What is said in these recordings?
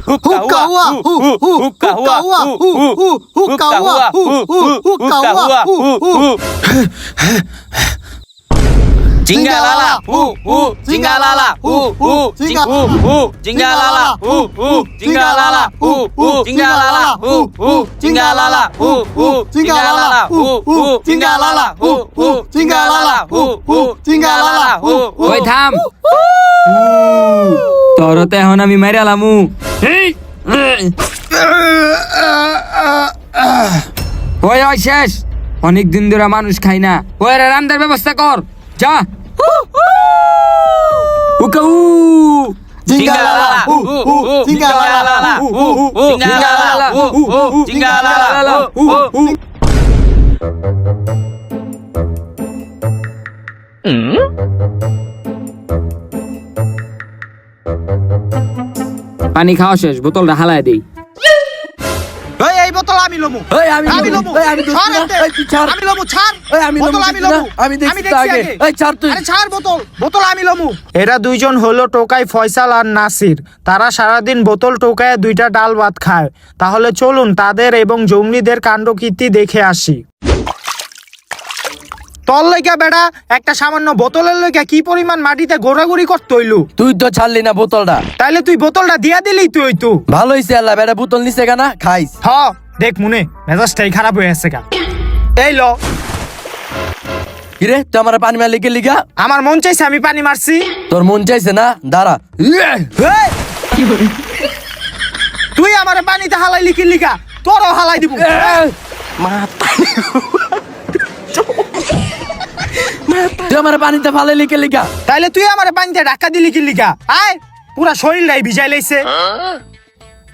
হুক্কা হুয়া হুক্কা হুয়া হুক্কা হুয়া হুক্কা হুয়া Jingalala, jingalala, jingalala, jingalala, jingalala, jingalala, jingalala, jingalala, jingalala, jingalala. ওই থাম তোর তো এখন আমি মাইরা লামু ওই ওই শেষ অনেক দিন ধরে মানুষ খাই না ওই রান্নার ব্যবস্থা কর যা উকাউ Jingalala, jingalala, jingalala, jingalala. পানি খাওয়া শেষ বোতলটা হালায় দেই এই বোতল আমি লমু এই আমি লমু আমি ছাড় এতে। এই তুই ছাড় আমি লমু ছাড় এই আমি বোতল লমু আমি লমু আমি দেখছি দেখছি আগে এই ছাড় তুই আরে ছাড় বোতল আমি লমু এরা দুইজন হলো টোকাই ফয়সাল আর নাসির তারা সারাদিন বোতল টোকায় দুইটা ডাল ভাত খায় তাহলে চলুন তাদের এবং জঙ্গলিদের কাণ্ডকীর্তি দেখে আসি তোর লইকা বেড়া একটা সামান্য বোতলের লইকা কি পরিমাণ মাটিতে ঘোরাঘুরি করতে হইলু তুই তো ছাড়লি না বোতলটা তাইলে তুই বোতলটা দিয়া দিলি তুই তো ভালো হইছে আল্লাহ বেটা বোতল নিছে কেনা খাইস হ দেখ মনে মেজাজটাই খারাপ হয়ে আছে গা এই ল কিরে তুই আমার পানি মারলি কে লিগা আমার মন চাইছে আমি পানি মারছি তোর মন চাইছে না দাঁড়া এই! তুই আমার পানিতে হালাইলি কি লিখা তোরও হালাই দিব তুই আমার পানিতে ফালাইলি কে লিগা তাইলে তুই আমার পানিতে ধাক্কা দিলি কি লিখা আয় পুরা শরীরটাই ভিজাই লাইছে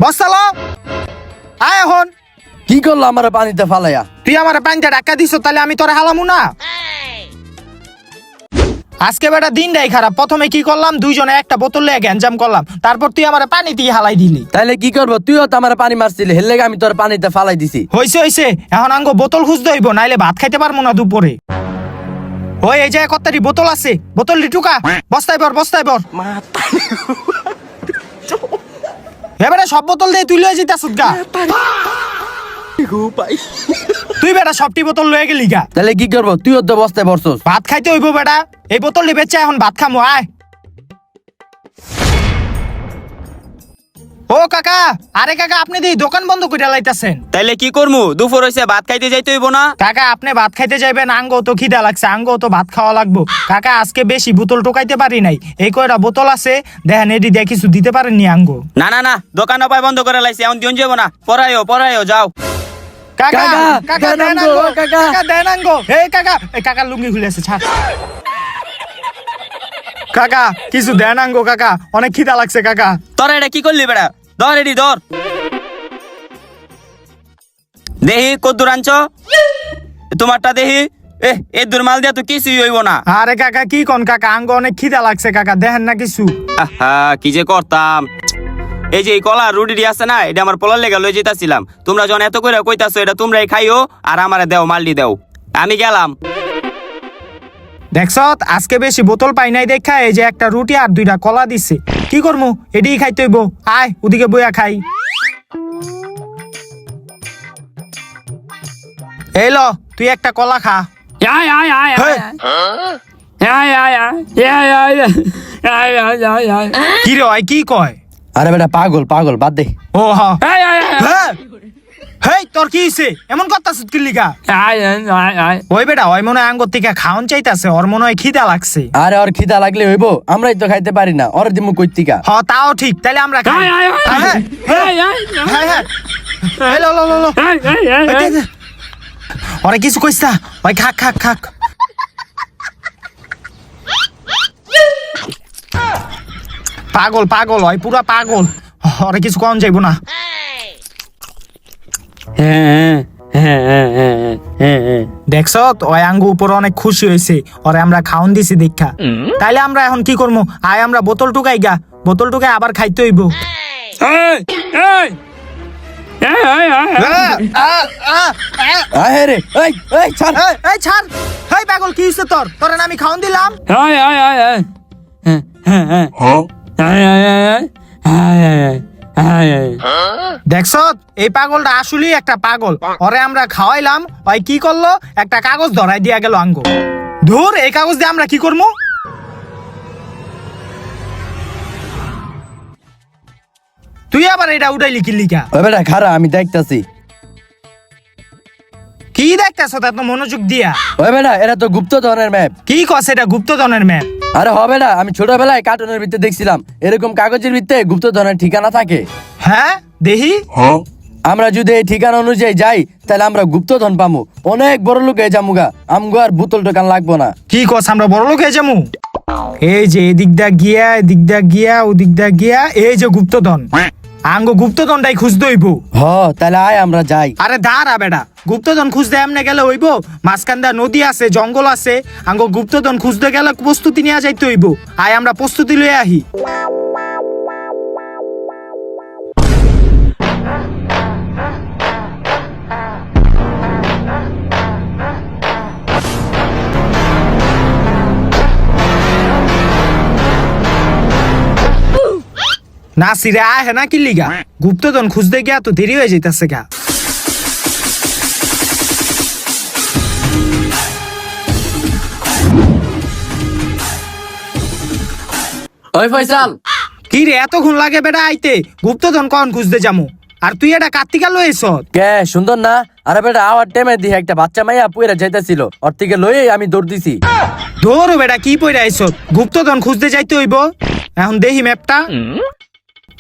বস্তাল আয় এখন কি করলো আমার পানিতে ফালাইয়া তুই আমার পানিতে ধাক্কা দিছ তাহলে আমি তোরে হালামু না আজকে বেটা দিনটাই খারাপ প্রথমে কি করলাম দুইজনে একটা বোতল লিয়ে গ্যাঞ্জাম করলাম তারপর তুই আমার পানি দিয়ে হালাই দিলি তাইলে কি করবো তুইও তো আমার পানি মারছিলি হেলে আমি তোর পানিতে ফালাই দিছি হইছে এখন আঙ্গ বোতল খুঁজতে হইব নাইলে ভাত খাইতে পারবো না দুপুরে ওই এই যে কত্তারি বোতল আছে বোতল টুকা বস্তায় বর এবারে সব বোতল দিয়ে তুই লয়ে যেতে গা তুই বেটা সবটি বোতল লয়ে গেলি গা তাহলে কি করবো তুইও তো বস্তায় বসছস ভাত খাইতে হইব বেটা এই বোতলটি বেচে এখন ভাত খামো আয় ও কাকা আরে কাকা আপনি দি দোকান বন্ধ করে লাইতাছেন তাইলে কি করমু দুপুর হইছে ভাত খাইতে যাইতে হইব না কাকা আপনি ভাত খাইতে যাইবেন আঙ্গো তো খিদা লাগছে আঙ্গো তো ভাত খাওয়া লাগবো কাকা আজকে বেশি বোতল টোকাইতে পারি নাই এই কয়টা বোতল আছে দেখেন এটি দিয়ে কিছু দিতে পারেননি আঙ্গো না না না দোকান অপায় বন্ধ করে লাইছে এখন দিন যাবো না পড়াইও যাও কাকা কাকা, কাকা দেন দেন আঙ্গো, আঙ্গো কাকা। কাকা দেন আঙ্গো এই কাকা লুঙ্গি খুলে আছে ছাড় কাকা কিছু দেন আঙ্গো কাকা অনেক খিদা লাগছে কাকা তোরা এটা কি করলি বেড়া ধর এডি ধর দেহি কদ্দুর আনছ তোমারটা দেহি এ দূর মাল দিয়া তো কিছুই হইব না আরে কাকা কি কোন কাকা আঙ্গো অনেক খিদা লাগছে কাকা দেখেন না কিছু আহা কি যে করতাম এই যে এই কলা রুটি আছে না এটা আমার পোলার লেগে লই যেতেছিলাম তোমরা যখন এত করে কইতাছো এটা তোমরাই খাইও আর আমারে দেও মালডি দেও আমি গেলাম দেখছ আজকে বেশি বোতল পাই নাই দেখা এই যে একটা রুটি আর দুইটা কলা দিছে কি করমু এডি খাইতে হইব আয় ওদিকে বইয়া খাই এই ল তুই একটা কলা খা আয় আয় আয় হেই। আয় আয় আয় আয় আয় আয় আয় আয় কি রে ওই কি কয় আরে বেটা পাগল বাদ দে ও হ্যাঁ আয় আয় হ্যাঁ হেই তোর কি হইছে এমন করতাছিস কি লিগা আয় আয় আয় ওই বেটা ওই মনে হয় আঙ্গুর থেকে খাওন চাইতাছে ওর মনে হয় খিদা লাগছে আরে ওর খিদা লাগলে হইব আমরাই তো খাইতে পারি না ওর দিমু কইতিকা হ তাও ঠিক তাইলে আমরা খাই আয় আয় হ্যাঁ আয় আয় হ্যাঁ হ্যাঁ এই লো লো লো লো আয় আয় আয় ওরে কিছু কইস না ওই খাক পাগল ওই পুরা পাগল ওরে কিছু কম যাইব না দেখছ ওই আঙ্গু উপর অনেক খুশি হয়েছে ওরে আমরা খাওন দিছি দেখা তাইলে আমরা এখন কি করবো আয় আমরা বোতল টুকাই গা বোতল টুকাই আবার খাইতে হইব আয় রে এই ছাড় এই ছাড় এই পাগল কি হইছে তোর না আমি খাওন দিলাম দেখছ এই পাগলটা আসলেই একটা পাগল। ওরে আমরা খাওয়াইলাম, ওই কি করলো, একটা কাগজ ধরাই দিয়া গেল আঙ্গ। ধুর, এই কাগজ দিয়ে আমরা কি করবো? তুই আবার এটা উঠাইলি কি লিখা? ওই বেটা খারা, আমি দেখতাছি। কি দেখতেছ এত মনোযোগ দিয়া? ওই বেটা এরা তো গুপ্তধনের ম্যাপ। কি কস এটা গুপ্তধনের ম্যাপ? আরে হবে না, আমি ছোটবেলায় কার্টুনের ভিতরে দেখছিলাম এরকম কাগজের ভিতরে গুপ্তধনের ঠিকানা থাকে। হ্যাঁ দেহি। আমরা যদি এই ঠিকানা অনুযায়ী যাই তাহলে আমরা গুপ্তধন পামু, অনেক বড় লোক হয়ে যামুগা, আমগো আর বোতল টোকান লাগবো না। কি কস আমরা বড় লোক হয়ে যাবো? এই যে এদিক দা গিয়া, এদিক দা গিয়া, ওদিক দা গিয়া, এই যে গুপ্তধন, আঙ্গ গুপ্তধনটাই খুঁজতে হইব। তাহলে আয় আমরা যাই। আরে দাঁড়া বেটা, গুপ্তধন খুঁজতে এমনে গেলে হইব? মাঝখান দা নদী আছে, জঙ্গল আছে, আঙ্গ গুপ্তধন খুঁজতে গেলে প্রস্তুতি নিয়ে যাইতে হইব। আয় আমরা প্রস্তুতি লয়ে আহি। না সিরে আয় হ্যাঁ না কি লিগা? গুপ্তধন খুঁজতে গিয়া তো দেরি হয়ে যাইতেছে গা। ওই ফয়সাল, কি রে এতক্ষণ লাগে বেটা আইতে? গুপ্তধন কখন খুঁজতে যামু? আর তুই এটা কার্তিকা লইছ? কে সুন্দর না? আরে বেটা আওয়ার টাইমে দিয়ে একটা বাচ্চা মাইয়া পুইরা যাইতেছিল, ওর থেকে লয়ে আমি দৌড় দিছি। ধরো বেটা কি পইরা আইছ? গুপ্তধন খুঁজতে যাইতে হইব। এখন দেখি ম্যাপটা।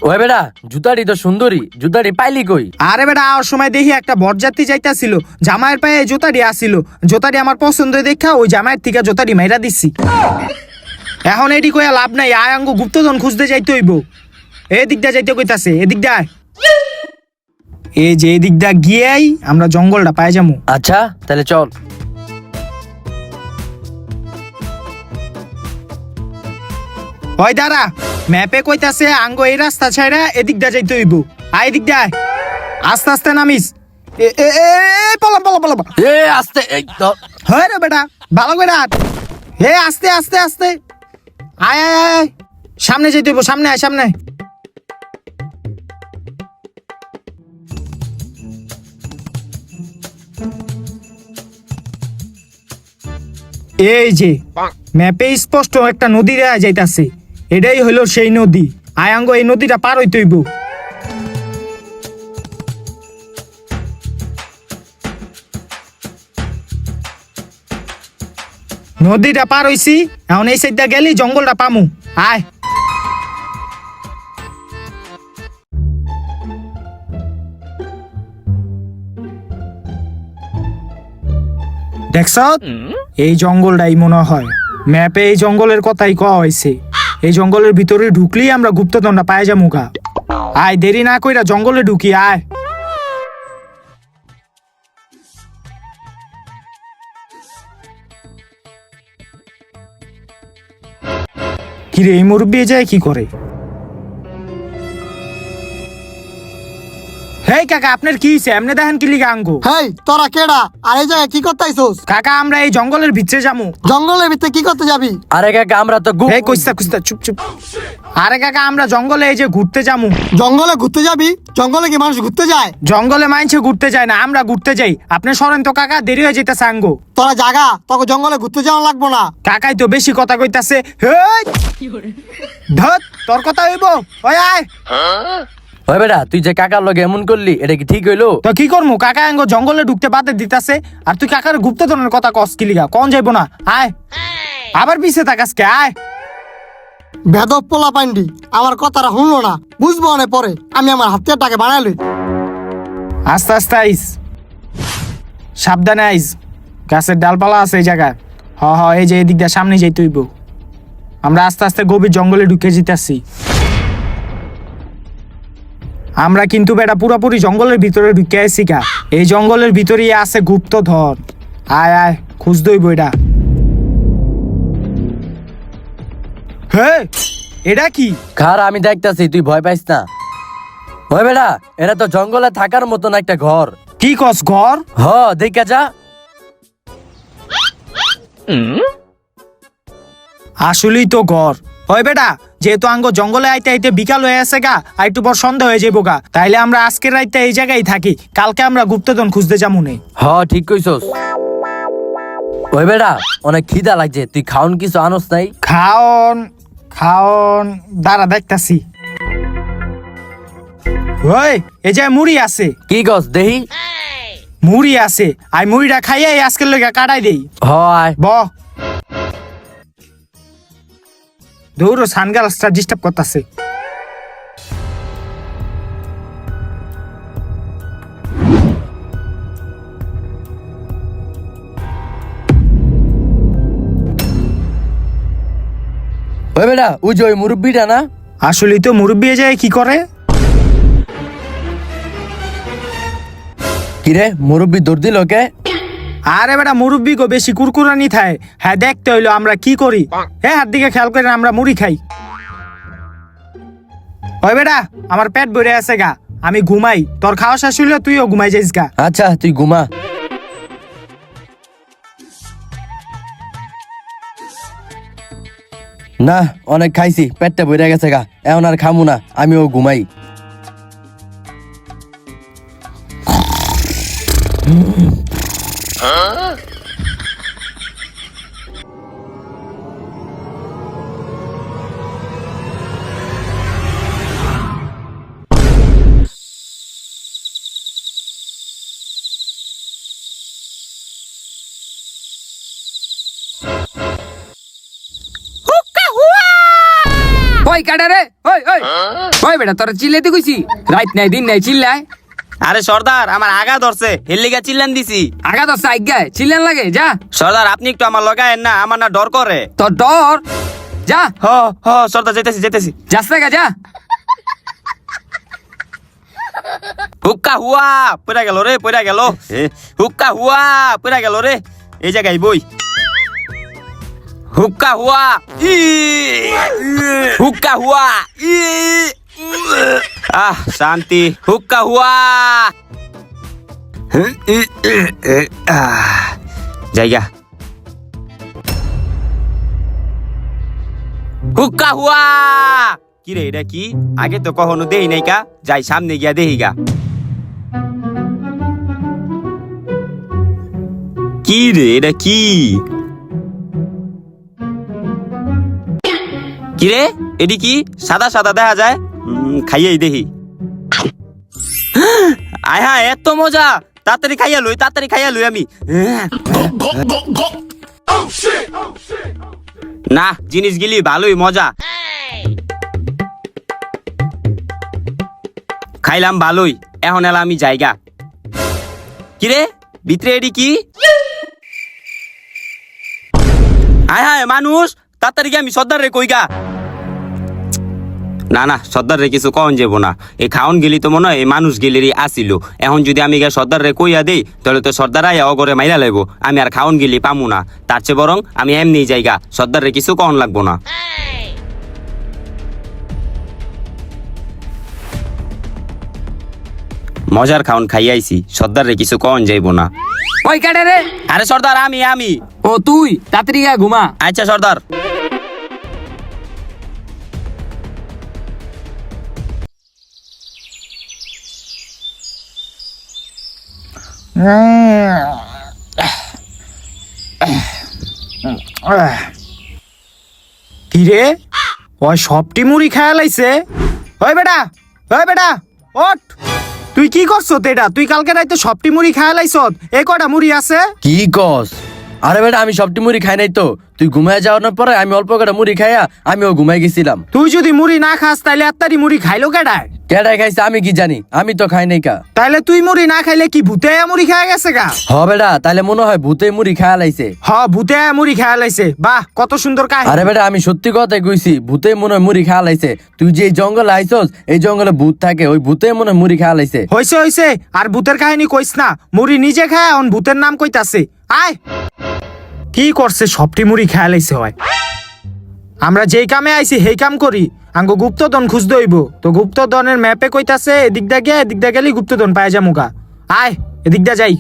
ওই বেটা জুতারি তো সুন্দরী, জুতারি পাইলি কই? আরে বেটা আর সময় দেখি একটা বরযাত্রী যাইতাছিল, জামাইয়ের পায়ে জুতারি আসিল, জুতারি আমার পছন্দ দেখা ওই জামাইয়ের থেকে জুতারি মাইরা দিছি। এখন এটি কইয়া লাভ নাই, আয় আঙ্গ গুপ্তধন খুঁজতে যাইতে হইব। এদিক দা যাইতে কইতাছে, এদিক দা। এই যে এদিক দা গিয়েই আমরা জঙ্গলটা পাই যামু। আচ্ছা তাহলে চল। ওই দাঁড়া, ম্যাপে কইতাছে আঙ্গ এই রাস্তা ছাইরা এদিক দা যাইতে হইব। আয় এদিক দা, আস্তে আস্তে নামিস। এ এ এ পলাম পলাম পলাম। এ আস্তে, এই তো। হয় রে বেটা, ভালো করে হাত। হে আস্তে আস্তে আস্তে। আয় আয় আয়, সামনে যেতে হইব, সামনে আয়, সামনে। এই যে ম্যাপে স্পষ্ট একটা নদী দেখা যাইতাছে, এটাই হইলো সেই নদী। আয়াঙ্গ এই নদীটা পার হইতে হইব। নদীটা পার হইছি, এখন এই সাইডটা গেলি জঙ্গলটা পামু। আয় দেখছ, এই জঙ্গলটাই মনে হয় ম্যাপে এই জঙ্গলের কথাই কওয়া হয়েছে। এই জঙ্গলের ভিতরে ঢুকলেই আমরা গুপ্তধনটা পাই যামু গা। আয় দেরি না কইরা জঙ্গলে ঢুকি, আয়। কিরে এই মুরব্বি যায় কি করে? হেই কাকা, আপনার কি হইছে? এমনি দেখেন কি লিগা আঙ্গো? হেই তোরা কেডা? আর এই জায়গায় কি করতে আইছস? কাকা আমরা এই জঙ্গলের ভিতরে যামু। জঙ্গলের ভিতরে কি করতে যাবি? আরে কাকা আমরা তো এই কইস্তা কইস্তা চুপ চুপ। আরে কাকা আমরা জঙ্গলে এই যে ঘুরতে যামু। জঙ্গলে ঘুরতে যাবি? জঙ্গলে কি মানুষ ঘুরতে যায়? জঙ্গলে মাইনছে ঘুরতে যায় না, আমরা ঘুরতে যাই। আপনি সরেন তো কাকা, দেরি হয়ে যেতেছে আঙ্গো। তোরা জাগা, তোকে জঙ্গলে ঘুরতে যাওয়া লাগবো না। কাকাই তো বেশি কথা কইতাছে। হেই ধত, তোর কথা হইব? ওই আয়। ওই বেটা তুই যে কাকার লগে এমন করলি, এটা কি ঠিক হইলো? তো কি করমু? কাকা আঙ্গো জঙ্গলে ঢুকতে বাদে দিতাছে, আর তুই কাকার গুপ্তধনের কথা কস কি লিগা? কোন যাইবো না? আয়, আবার পিছে তাকাস কে? আয়। বেদব পোলা পান্ডি আমার কথাটা শুনলো না, বুঝবো না পরে। আমি আমার হাতের টাকে বানাইলি। আস্তে আস্তে আইস, সাবধানে আইস। গাছের ডালপালা আছে এই জায়গায়। হ হ, এই যে এদিক দিয়ে সামনে যাইতে হইব। আমরা আস্তে আস্তে গভীর জঙ্গলে ঢুকে যেতেছি। আমরা কিন্তু বেটা পুরোপুরি জঙ্গলের ভিতরে ঢুকে আইছি কা। এই জঙ্গলের ভিতরেই আছে গুপ্তধন। আয় আয়, খুঁজতে হইব এটা। হে এটা কি? খার আমি দেখতাছি, তুই ভয় পাইস না। ওই বেটা এটা তো জঙ্গলে থাকার মতন একটা ঘর। কি কস ঘর? দেখা যা। আসলেই তো ঘর। ওই বেটা যেহেতু আঙ্গ জঙ্গলে আইতে আইতে বিকাল হয়ে আছে গা আর একটু পর সন্ধ্যা হয়ে যাবো গা, তাইলে আমরা আজকের রাইতে এই জায়গায় থাকি, কালকে আমরা গুপ্তধন খুঁজতে যাবো নে। হ ঠিক কইছস। ওই বেটা অনেক খিদা লাগছে, তুই খাওন কিছু আনস নাই? খাওন খাওন দাঁড়া দেখতাছি। ওই এই যে মুড়ি আছে, কি কস দেহি? মুড়ি আছে, আর মুড়িটা খাইয়ে আজকের লইগা কাটাই দেই। হ আয়। ব দৌড়ো সানগ্লাসটা ডিস্টার্ব করতেছে। ওই বেটা ওই যে ওই মুরব্বিটা না? আসলে তো মুরব্বি যায় কি করে? কিরে মুরব্বি দৌড় দিল কে? আরে বেটা মুরব্বি গো বেশি কুরকুরানি থায়, হ্যাঁ দেখতে হইলো আমরা কি করি। হ্যাঁ হাত দিকে খেয়াল করে আমরা মুড়ি খাই। ওই বেটা আমার পেট ভরে আছে গা, আমি ঘুমাই, তোর খাওয়া শেষ হইলে তুইও ঘুমাই যাইস গা। আচ্ছা তুই ঘুমা। না অনেক খাইছি, পেটটা ভরে গেছে গা, এখন আর খামু না, আমিও ঘুমাই। ওই কাটা রে, ওই ওই ওই বেটা তোরা চিল্লাইতে কইছি, রাত নাই দিন নাই চিল্লাই। আরে সর্দার আমার আগা ধরছে, হেল্লিগা চিল্লান দিছি। আগা তো সাইগায় চিল্লান লাগে, যা। সর্দার আপনি একটু আমার লগায়েন না, আমার না ডর করে। তোর ডর, যা হ হ সর্দার যেতেছি যেতেছি। যাস না যা। হুক্কা হুয়া পড়া গেল রে, পড়া গেল। হুক্কা হুয়া পড়া গেল রে, এই জায়গায় বই। হুক্কা হুয়া ই হুক্কা হুয়া ই আহ শান্তি। হুক্কা হুয়া জায়গা। হুক্কা হুয়া কি রে এটা কি? আগে তো কখনো দেই নাই কা, যাই সামনে গিয়া দেহি গা। কি রে এটা কি? কি রে এটি কি সাদা সাদা দেখা যায়? খাইয়েই দেখি। আয় হ্যাঁ এত মজা, তাড়াতাড়ি খাইয়া লই, তাড়াতাড়ি খাইয়া লই আমি। না জিনিস গিলি ভালোই মজা, খাইলাম ভালোই। এখন এলাম আমি জায়গা। কিরে ভিতরে এডি কি? হায় হায় মানুষ, তাড়াতাড়ি আমি সর্দার রে কইগা। না না সর্দার রে কিছু কন যাবো না, এই খাওন গেলি তো মনে হয় এই মানুষ গেলিরই আসিল। এখন যদি আমি গিয়ে সর্দার রে কইয়া দেই তাহলে তো সর্দার আয়া অগরে মাইরা লাগব, আমি আর খাওন গেলি পামু না। তার চেয়ে বরং আমি এমনি জায়গা, সর্দার রে কিছু কন লাগবো না। মজার খাওন খাইয়াইছি, সর্দার রে কিছু কন যাইব না। ওই কাটা রে। আরে সর্দার আমি ও তুই তাড়াতাড়ি গা ঘুমা। আচ্ছা সর্দার। কিরে ওই সবটি মুড়ি খায়া লাইছে? ওই বেটা, ওই বেটা ওঠ, তুই কি করছো এটা? তুই কালকে রাইতে সবটি মুড়ি খায়া লাইছ, এই কটা মুড়ি আছে? কি কস? আরে বেটা আমি সবটি মুড়ি খাই নাই তো, তুই ঘুমায় যাওয়ার পরে আমি অল্প করে মুড়ি খাইয়া আমিও ঘুমাই গেছিলাম। তুই যদি মুড়ি না খাস তাইলে এত্তারি মুড়ি খাইলো কেডায়? কেডাই খাইছে আমি কি জানি, আমি তো খাই নাই কা। তাইলে তুই মুড়ি না খাইলে কি ভূতে আয়া মুড়ি খায়া গেছে গা? হ বেটা তাইলে মনে হয় ভূতে মুড়ি খায়া লাইছে। হ ভূতে আয়া মুড়ি খায়া লাইছে, বাহ কত সুন্দর কাহিনী। আরে বেটা আমি সত্যি কথাই কইছি, ভূতে মনে হয় মুড়ি খায়া লাইছে। তুই যে এই জঙ্গলে আইছস, এই জঙ্গলে ভূত থাকে, ওই ভূতে মনে হয় মুড়ি খায়া লাইছে। হইছে হইছে, আর ভূতের কাহিনী কইস না, মুড়ি নিজে খায় এখন ভূতের নাম কইতাছে। আয় কি করছে, সবটি মুড়ি খায়া লাইছে হয়। আমরা যেই কামে আইছি সেই কাম করি, আঙ্গো গুপ্তধন খুঁজতে হইব। তো গুপ্তধনের ম্যাপে কইতাছে এদিক দা গিয়ে এদিক দা গেলি গুপ্তধন পায় যামুগা। আয় এদিক দা যাই।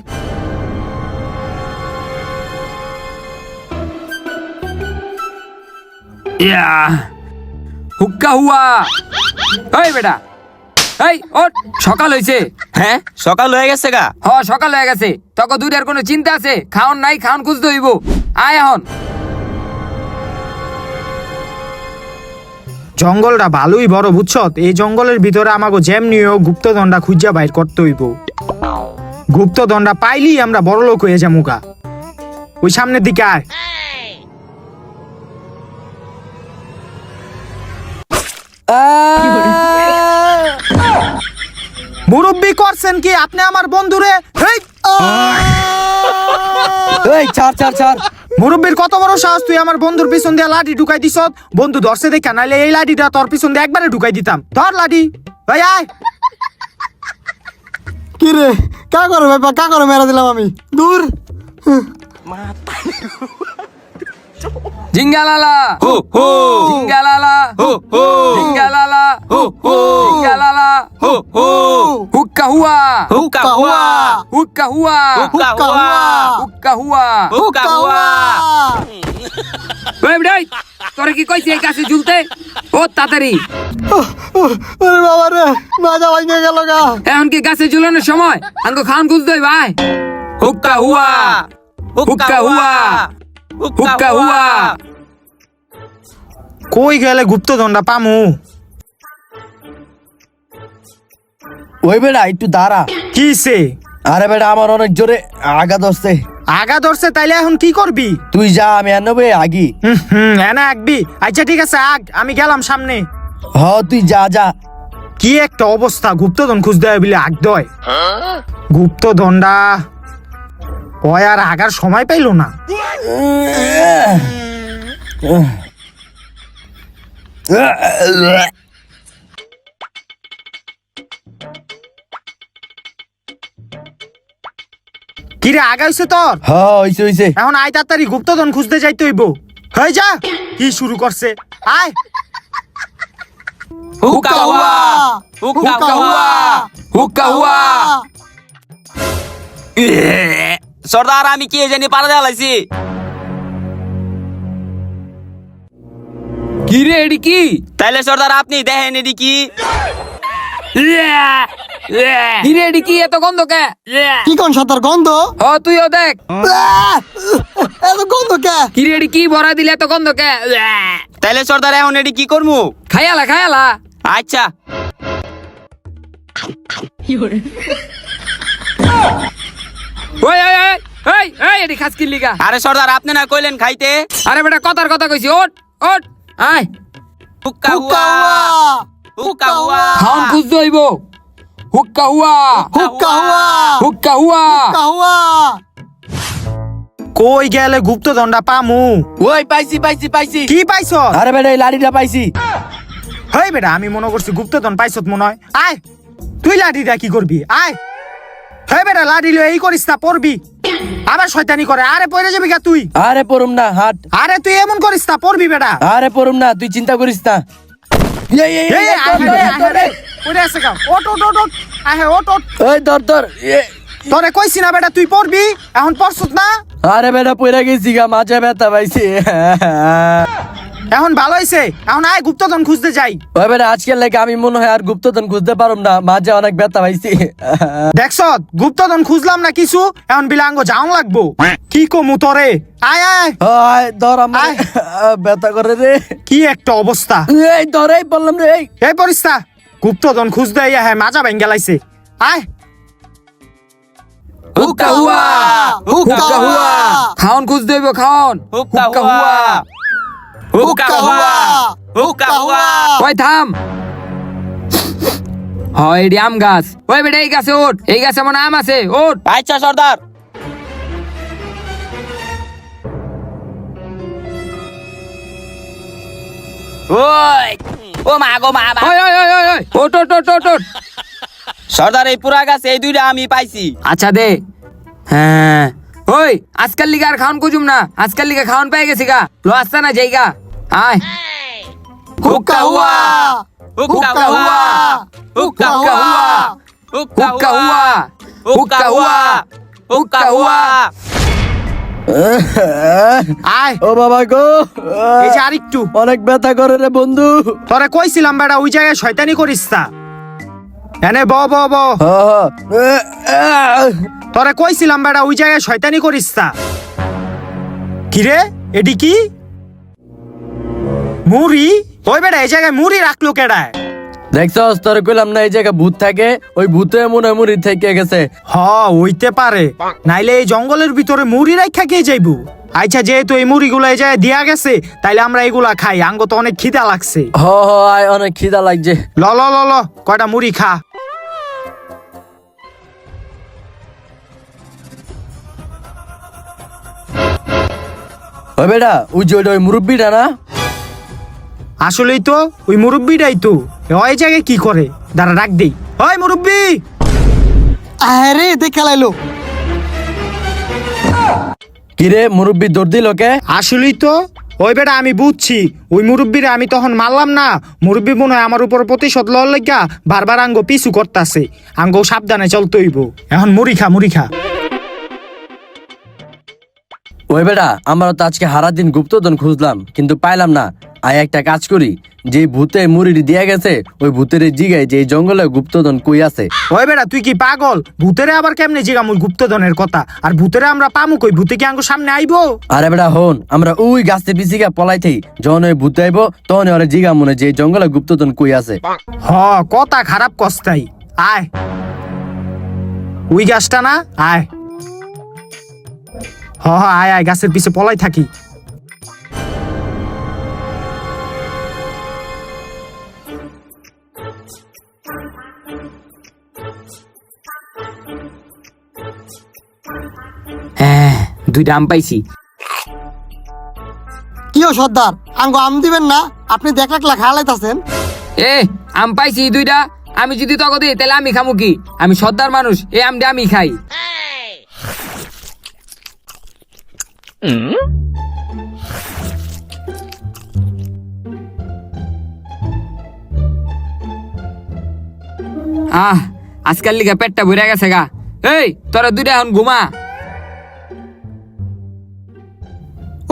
হুক্কা হুয়া। এই বেটা, এই ওঠ, সকাল হইছে। হ্যাঁ সকাল হয়ে গেছে গা। সকাল হয়ে গেছে, তোকে দুইটার কোনো চিন্তা আছে? খাওন নাই, খাওন খুঁজতে হইব। আয় এখন। জঙ্গলটা ভালোই বড় বুঝছত, এই জঙ্গলের ভিতরে আমাকে যেমনিও গুপ্তধনটা খুঁজা বাইর করতে হইব। গুপ্তধনটা পাইলেই আমরা বড় লোক হয়ে যামুকা। ওই সামনের দিকে আয়। মুরব্বি করছেন কি আপনি আমার বন্ধুরে? হেই! এই ছাড় ছাড় ছাড়। মুরব্বির কত বড় সাহস, তুই আমার বন্ধুর পিছন দিয়ে লাঠি ঢুকাই দিছ। বন্ধু ধরছে দেখা, নাইলে এই লাঠিটা তোর পিছন দিয়ে একবারে ঢুকাই দিতাম। ধর লাঠি, ভাই আয়। কি রে কা করে ভাই, কা করে মেরা দিলাম আমি, দূর। জিঙ্গালালা হো হো জিঙ্গালালা হো হো জিঙ্গালালা হো হো জিঙ্গালালা হো হো হুক্কা হুয়া হুক্কা হুয়া হুক্কা হুয়া হুক্কা হুয়া হুক্কা হুয়া। হুক্কা হুয়া। ওই বেটাই, তোরে কি কইছি এই গাছে ঝুলতে? ও তাড়াতাড়ি, ওরে বাবা রে, মাজা ভাঙে গেল গা। এখন কি গাছে ঝুলানোর সময়? আঙ্গো খান খুঁজতে হইব। আয়। হুক্কা হুয়া হুক্কা হুয়া হুক্কা হুয়া। কই গেলে গুপ্তধনটা পামু? ওই বেটা একটু দাঁড়া। কিসে? আরে বেটা আমার অনেক জোরে আঘাত হচ্ছে। আগা ধরছে, তাইলে এখন কি করবি? তুই যা, আমি আনবে আগি। এনা আগবি? আচ্ছা ঠিক আছে, আগ, আমি গেলাম সামনে। হ তুই যা যা। কি একটা অবস্থা, গুপ্তধন খুঁজতে হয় বলে আগ দয়। গুপ্তধনটা ওই আর আগার সময় পাইলো না। কিরে আগা হইছে তোর? হ হইছে হইছে। এখন আয় তাড়াতাড়ি, গুপ্তধন খুঁজতে যাইতে হইব। হয়ে যা, কি শুরু করছে? আয়। হুক্কা হুয়া হুক্কা হুয়া হুক্কা হুয়া। সর্দার আমি কি জানি পারা দেলাইছি। কি রে এডি কি? তাইলে সর্দার আপনি দেখেন এডি কি। কি রে এডি কি? এত গন্ধ কে? কি কোন সাতার গন্ধ? তুইও দেখ। এত গন্ধ কে? কি রে এডি কি ভরা দিলে এত গন্ধ কে? তাইলে সর্দার এখন এডি কি করমু? খায়ালা খায়ালা। আচ্ছা ওই ওই ওই ওই ওই এডি খাস কি লিগা? আরে সর্দার আপনি না কইলেন খাইতে। আরে বেটা কথার কথা কইছি, ওঠ ওঠ। আয়। হুক্কা হুয়া হুক্কা হুয়া খাওন খুঁজতে হইব। হুক্কা হুয়া হুক্কা হুয়া হুক্কা হুয়া। হুক্কা হুয়া। কই গেলে গুপ্তধনটা পামু? ওই পাইছি পাইছি পাইছি। কি পাইছ? আরে বেটা এই লাঠিটা পাইছি। হেই বেটা, আমি মনে করছি গুপ্তধন পাইছত মনে হয়। আয়, তুই লাঠি দা কি করবি? আয়। হে বেটা, লাঠি লয়ে এই করিস না, পড়বি। আবার শয়তানি করে। আরে পড়ে যাবি গা তুই। আরে পড়ুম না, হাট। আরে তুই এমন করিস না, পড়বি বেটা। আরে পড়ুম না, তুই চিন্তা করিস না। এই, এই, এই, এই, এই, আয় ধর, রে, ধর, আয় ধর, রে। এই। পড়ে আছে গা। ওট ওট ওট ওট। আয় ওট ওট। ওই ধর ধর। তোরে কইছি না বেটা তুই পড়বি, এখন পড়ছত না। আরে বেটা পইরা গেছি গা, মাঝে ব্যথা পাইছি। এখন ভালো হইছে, এখন আয় গুপ্তধন খুঁজতে যাই। ওই বেটা আজকের লেগে আমি মনে হয় আর গুপ্তধন খুঁজতে পারুম না, মাঝে অনেক ব্যথা পাইছি। দেখছত গুপ্তধন খুঁজলাম না কিছু, এখন বিলাঙ্গ যাও লাগবো। কি কমু তোরে? আয় আয়। ওই ধর আমার আয়। ব্যথা করে রে। কি একটা অবস্থা। এই ধরেই বললাম রে। এই পরিস্তা গুপ্তধন খুঁজতে হ্যাঁ মাজা ভাঙ গেলাইছে। আয়। হুক্কা হুয়া হুক্কা হুয়া। খাওন খুঁজতে হইব, খাওন। হুক্কা হুয়া হুক্কা হুয়া হুক্কা হুয়া। ওই থাম। হয় এডি আম গাছ। ওই বেটা এই গাছে ওঠ, এই গাছে মনে আম আছে, ওঠ। আচ্ছা সর্দার। ওই ও মা গো মা। ওই ওই ওই ওই ওই, ওঠ ওঠ ওঠ ওঠ ওঠ। সর্দার এই পুরা গাছ এই দুইটা আমি পাইছি। আচ্ছা দে। হ্যাঁ ওই আজকাল লিগা আর খাওন খুঁজুম না, আজকাল লিগা খাওন পেয়ে গেছি গা। লো আসতা না যাইগা। আয়। হুক্কা হুয়া হুক্কা হুয়া হুক্কা হুয়া হুক্কা হুক্কা হুয়া হুয়া হুক্কা হুয়া হুক্কা হুয়া। আয় ও বাবা গো, এই যে আরেকটু। অনেক ব্যথা করে রে বন্ধু। তোরে কইছিলাম বেটা ওই জায়গায় শয়তানি করিস না। এনে ব ব ব তোরে কইছিলাম বেটা ওই জায়গায় শয়তানি করিস না। কিরে এডি কি মুড়ি? ওই বেটা এই জায়গায় মুড়ি রাখলো কেডায়? দেখছস, তোর কইলাম না এই জায়গা ভূত থাকে, ওই ভূতে মনে হয় মুড়ি থেকে গেছে। হ হইতে পারে, নাইলে এই জঙ্গলের ভিতরে মুড়ি রাখা কে যাইবো? আচ্ছা যেহেতু এই মুড়িগুলো এই জায়গায় দিয়া গেছে, তাইলে আমরা এগুলা খাই। আঙ্গ তো অনেক খিদা লাগছে। হ হ আয়, অনেক খিদা লাগছে। ল ল ল ল কয়টা মুড়ি খা। ওই বেটা, ওই যে ওই মুরব্বিটা না? আসলেই তো ওই মুরব্বিটাই তো। ওই জায়গায় কি করে? দাঁড়া ডাক দেই। ওই মুরব্বি! আরে দেখে লাইলো। কিরে মুরব্বি দৌড় দিল কে? আসলেই তো ওই বেটা আমি বুঝছি। ওই মুরব্বিরে আমি তখন মারলাম না, মুরব্বি মনে হয় আমার উপর প্রতিশোধ লওয়ার লাগিয়া বারবার আঙ্গ পিছু করতাছে। আঙ্গ সাবধানে চলতে হইব। এখন মুড়ি খা, মুড়ি খা। ওই বেটা, আমরা তো আজকে হারা দিন গুপ্তধন খুঁজলাম কিন্তু পাইলাম না। আয় একটা কাজ করি, যে ভূতে মুড়ি দিয়া গেছে ওই ভূতের জিগায় যে এই জঙ্গলে গুপ্তধন কই আছে। ওই বেটা তুই কি পাগল? ভূতেরে আবার কেমনে জিগাম ওই গুপ্তধনের কথা? আর ভূতেরে আমরা পামু কই? ভূতে কি আঙ্গ সামনে আইবো? আরে বেটা হন, আমরা ওই গাছে পিছিকা পলাইতেই যখন ওই ভূত আইবো তখন ওরা জিগা মনে যে এই জঙ্গলে গুপ্তধন কই আছে। হ কথা খারাপ কস্তাই। আয় ওই গাছটা না, আয়। হ হ আয় আয়, গাছের পিছে পলাই থাকি। হ্যাঁ, দুইটা আম পাইছি। কিও সর্দার, আঙ্গো আম দিবেন না? আপনি দেখলা খালাইতাছেন। এ আম পাইছি দুইটা, আমি যদি তক দিই তাহলে আমি খামু কি? আমি সর্দার মানুষ, এ আমটা আমি খাই। আজকাল লিগা পেটটা ভরে গেছে গা। এই তোরা দুইটা এখন ঘুমা।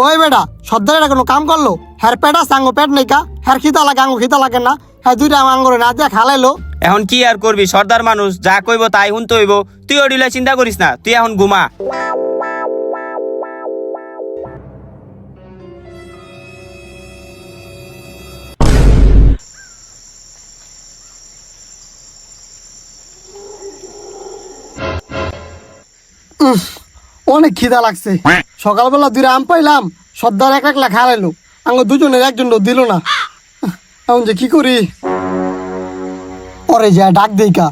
ওই বেটা, সর্দারের কোনো কাম করলো? হ্যার পেট আছে, আঙ্গো পেট নেই কা? হ্যার খিদা লাগে, আঙ্গো খিদা লাগে না? হ্যাঁ দুইটা আঙ্গরে না দিয়া খালাইলো। এখন কি আর করবি? সর্দার মানুষ, যা কইব তাই শুনতে হইব। তুই ওডিলে চিন্তা করিস না, তুই এখন ঘুমা। অনেক খিদা লাগছে। সকালবেলা দুইটা আম পাইলাম, সর্দার একলা খালাইলো, আঙ্গো দুজনের একজন দিল না। এখন যে কি করি? ওরে যা ডাক দেই কা।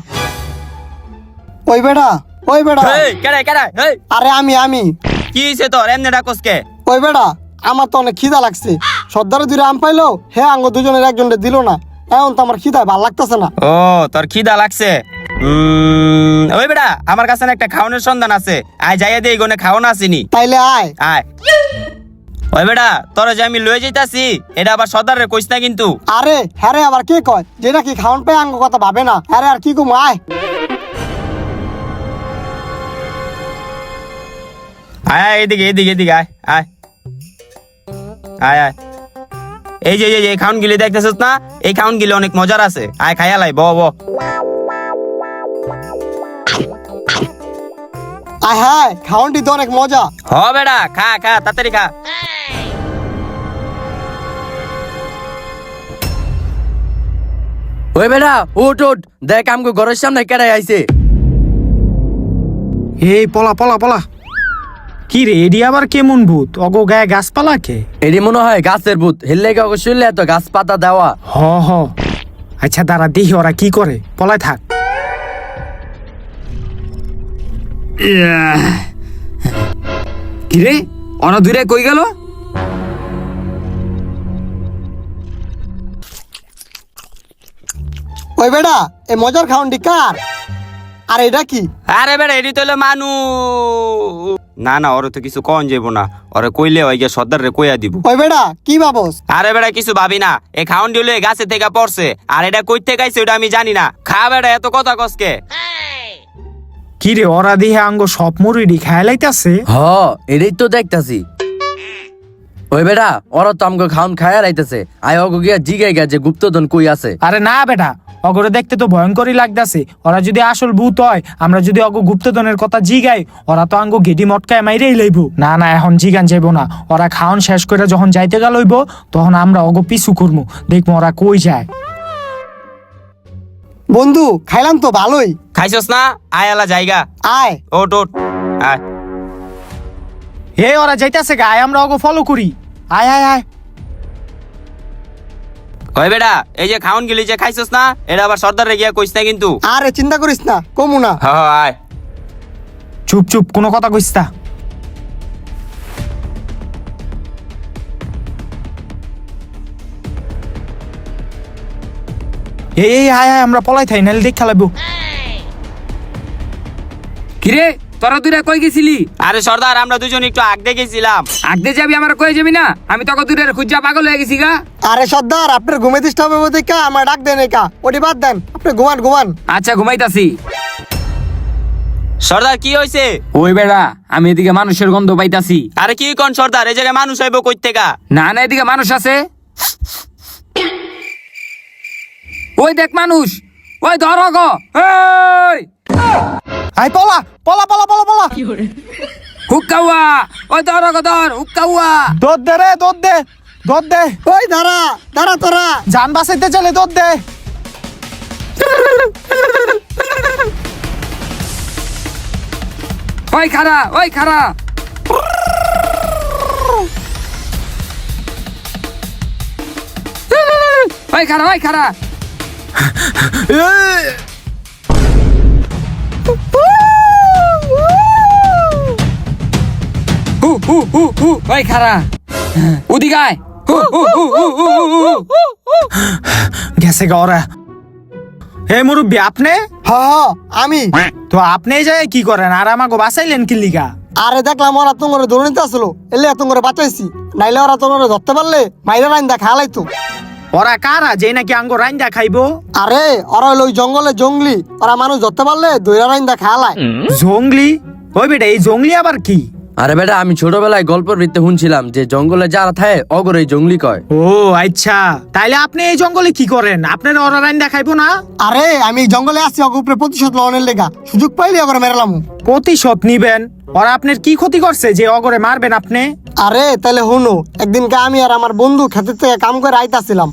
ওই বেটা, ওই বেটা। এই কেডাই কেডাই? এই আরে আমি। কি হইছে তোর? এমনে ডাকস কে? ওই বেটা, আমার তো অনেক খিদা লাগছে। সর্দারে দুইটা আম পাইলো, হে আঙ্গো দুজনের একজন দিল না। এখন তো আমার খিদায় ভাল লাগতেছে না। ও তোর খিদা লাগছে? ওই বেটা, আমার কাছে না একটা খাওনের সন্ধান আছে। আয় যাইয়া দে, গনে খাওন আসেনি। তাইলে আয়। আয়। ওই বেটা, তোর যে আমি লয়ে যাইতাছি, এটা আবার সর্দারে কইস না কিন্তু। আরে হ্যারে আবার কে কয় যেটা কি খাওন পাই আঙ্গো কথা ভাবে না? আরে আর কি কম, আয়। আয় আয়, এদিকে এদিকে এদিকে আয় আয় আয় আয়। এই যে এই খাউন গিলি দেখতেছিস না? এই খাউন গিলি অনেক মজার আছে। আয় খাইয়া লাই, ব ব। আয় হ্যাঁ, খাওনটি তো অনেক মজা। হ বেটা, খা খা তাড়াতাড়ি খা। ওই বেটা উঠ উঠ, দেখ আমগো ঘরের সামনে কেডাই আইছে। এই পলা পলা পলা। কি রে এডি আবার কেমন ভূত? অগো গায়ে গাছপালা কে? এটি মনে হয় গাছের ভূত, হেললে শুনলে এত গাছ পাতা দেওয়া। হ হ। আচ্ছা দাঁড়া দেখি ওরা কি করে। পলায় থাক। কিরে ওরা দূরে কই গেল? ওই বেটা, এই মজার খাওনটি কার? আর এটা কি? আরে বেটা, এডি তো হলো মানু। না না, ওরে তো কিছু কন যাইব না। ওরে কইলে ওই গিয়ে সর্দার রে কইয়া দিব। ওই বেটা কি ভাবস? আরে বেটা কিছু ভাবি না। এই খাউন দিলে গাছে থেকে পড়ছে, আর এটা কই থেকে আইছে ওটা আমি জানি না। খা বেটা, এত কথা কসকে। কি রে ওরা দিয়ে আঙ্গ সব মুড়ি খায় লাইতাছে। হ এটাই তো দেখতাছি। ওই বেটা ওরা তো আমাকে খাওন খায়া রাইতেছে, আয় ওকে গিয়া জিগাই গা যে গুপ্তধন কই আছে। আরে না বেটা, অগরে দেখতে তো ভয়ঙ্করই লাগতাছে। ওরা যদি আসল ভূত হয়, আমরা যদি অগ গুপ্তধনের কথা জিগাই, ওরা তো আঙ্গো গেডি মটকায় মাইরেই লইব। না না, এখন জিগান যাইব না। ওরা খাওন শেষ করে যখন যাইতে গেল হইব, তখন আমরা অগ পিছু করবো, দেখবো ওরা কই যায়। বন্ধু খাইলাম তো ভালোই। খাইছস না? আয় আলা জায়গা। আয়। ওট ওট আয়। হে ওরা যাইতাছে গা, আয় আমরা অগ ফলো করি। আয় আয় আয়। ওই বেটা, এই যে খাওন গেলি যে খাইছস না, এটা আবার সর্দারে গিয়া কইস না কিন্তু। আরে চিন্তা করিস না, কমু না। হ আয়। চুপ চুপ, কোনো কথা কইস না। এই আয় আয়, আমরা পলাই থাই, নাহলে দেখা লাগবো। কিরে তোরা দুইটা কই গেছিলি? আরে সর্দার, আমরা দুজন একটু আগে গেছিলাম। আগতে যাবি আমার কই যাবি না? আমি তোকে দুইটার খুঁজা পাগল হয়ে গেছি গা। আরে সর্দার, আপনার ঘুমে দিতে হবে বলতে কা আমার ডাক দেন একা, ওটি বাদ দেন, আপনি ঘুমান ঘুমান। আচ্ছা ঘুমাইতাছি। সর্দার কি হইছে? ওই বেড়া, আমি এদিকে মানুষের গন্ধ পাইতাছি। আরে কি কোন সর্দার, এই জায়গায় মানুষ আইব কই থেকে? না না, এদিকে মানুষ আছে। ওই দেখ মানুষ, ওই ধর গো। এই আয় পলা পলা পলা পলা পলা। হুক্কাউয়া, ওই ধর গো, ধর হুক্কাউয়া। দৌড় দে রে, দৌড় দে, দৌড় দে। ওই দাঁড়া দাঁড়া তোরা। জান বাঁচাইতে চলে, দৌড় দে। ওই খারা, ওই খারা। ওই খারা, ওই খারা। হু হু হু হু, ওই খারা। ওদিকে আয়। হু হু হু হু হু হু হু। গেছে গা ওরা। হে মুরব্বী, আপনি? হ হ আমি। তো আপনি এই জায়গায় কি করেন আর আমাকে বাঁচাইলেন কি লিগা? আরে দেখলাম ওরা তোমার ধরে নিতে আসলো, এলে তোমার বাঁচাইছি, নাইলে ওরা তোমার ধরতে পারলে মাইরা রাইন্দা খালাইতো। ওরা কারা যে নাকি আঙ্গ রাইন্দা খাইবো? আরে ওরা হলো ওই জঙ্গলে জঙ্গলি, ওরা মানুষ ধরতে পারলে দইরা রাইন্দা খালায়। জঙ্গলি? ওই বেটা, এই জঙ্গলি আবার কি? আরে বেটা, আমি ছোটবেলায় গল্পের ভিত্তিতে শুনছিলাম যে জঙ্গলে যারা থাকে অগর এই জঙ্গলি কয়। ও আচ্ছা, তাইলে আপনি এই জঙ্গলে কি করেন? আপনার ওরা রাইন্দা খাইবো না? আরে আমি এই জঙ্গলে আসছি অগ উপরে প্রতিশোধ লওয়ার লেগা, সুযোগ পাইলে ওরা মেরলাম। প্রতিশোধ নিবেন? ওরা আপনার কি ক্ষতি করছে যে অগরে মারবেন আপনি? আরে তাহলে হুনো, একদিনকে আমি আর আমার বন্ধু ক্ষেতের থেকে কাম করে আইতাছিলাম।